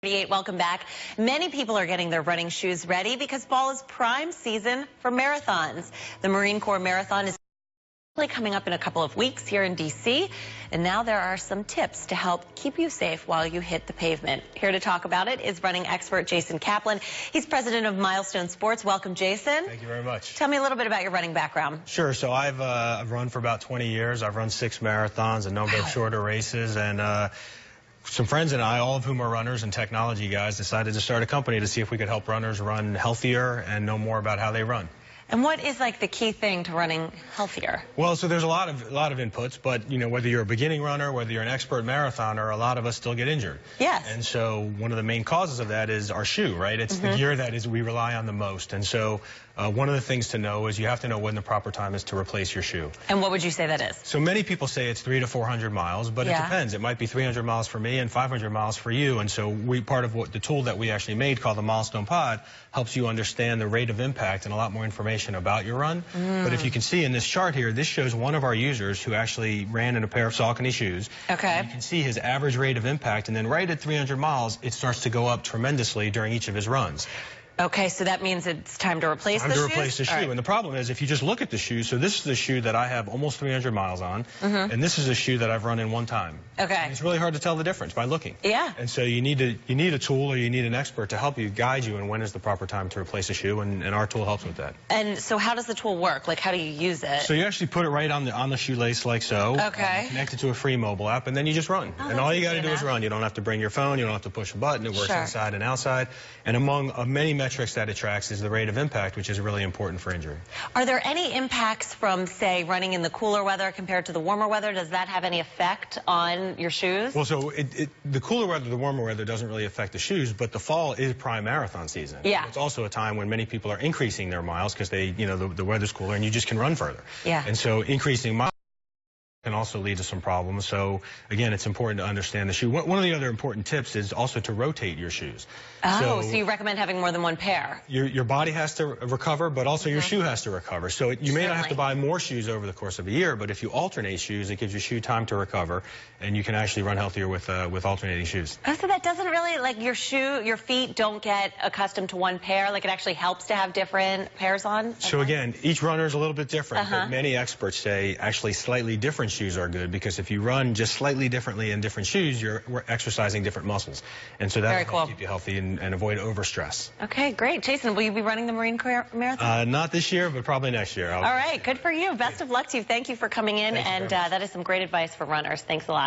Welcome back. Many people are getting their running shoes ready because fall is prime season for marathons. The Marine Corps Marathon is coming up in a couple of weeks here in D.C. And now there are some tips to help keep you safe while you hit the pavement. Here to talk about it is running expert Jason Kaplan. He's president of Milestone Sports. Welcome, Jason. Thank you very much. Tell me a little bit about your running background. Sure. So I've run for about 20 years. I've run 6 marathons, a number of shorter races, and some friends and I, all of whom are runners and technology guys, decided to start a company to see if we could help runners run healthier and know more about how they run. And what is like the key thing to running healthier? Well, so there's a lot of inputs, but you know, whether you're a beginning runner, whether you're an expert marathoner, a lot of us still get injured. Yes. And so one of the main causes of that is our shoe, right? It's the gear that we rely on the most. And so one of the things to know is you have to know when the proper time is to replace your shoe. And what would you say that is? So many people say it's 300 to 400 miles, but it depends. It might be 300 miles for me and 500 miles for you. And so part of the tool that we actually made called the Milestone Pod helps you understand the rate of impact and a lot more information about your run. But if you can see in this chart here, this shows one of our users who actually ran in a pair of Saucony shoes. Okay. You can see his average rate of impact, and then right at 300 miles, it starts to go up tremendously during each of his runs. Okay, so that means it's time to replace the shoe? Time to replace the shoe. Right. And the problem is, if you just look at the shoe, so this is the shoe that I have almost 300 miles on, and this is a shoe that I've run in one time. Okay. And it's really hard to tell the difference by looking. Yeah. And so you need a tool, or you need an expert to help you, guide you in when is the proper time to replace a shoe, and our tool helps with that. And so how does the tool work? Like, how do you use it? So you actually put it right on the shoelace like so. Okay. Connect it to a free mobile app, and then you just run. Oh, and all you got to do is run. You don't have to bring your phone. You don't have to push a button. It works inside and outside. And among many metrics that it tracks is the rate of impact, which is really important for injury. Are there any impacts from, say, running in the cooler weather compared to the warmer weather? Does that have any effect on your shoes? Well, so the cooler weather, the warmer weather doesn't really affect the shoes, but the fall is prime marathon season. Yeah. It's also a time when many people are increasing their miles because the weather's cooler and you just can run further. Yeah. And so increasing miles can also lead to some problems. So again, it's important to understand the shoe. One of the other important tips is also to rotate your shoes. Oh, so you recommend having more than one pair? Your body has to recover, but also your shoe has to recover. So you may not have to buy more shoes over the course of a year, but if you alternate shoes, it gives your shoe time to recover, and you can actually run healthier with alternating shoes. Oh, so that doesn't really, like, your feet don't get accustomed to one pair? Like, it actually helps to have different pairs on? So again, each runner is a little bit different, but many experts say actually slightly different shoes are good, because if you run just slightly differently in different shoes, you're exercising different muscles. And so that will keep you healthy and avoid overstress. Okay, great. Jason, will you be running the Marine Corps Marathon? Not this year, but probably next year. All right, good for you. Best of luck to you. Thank you for coming in, and that is some great advice for runners. Thanks a lot.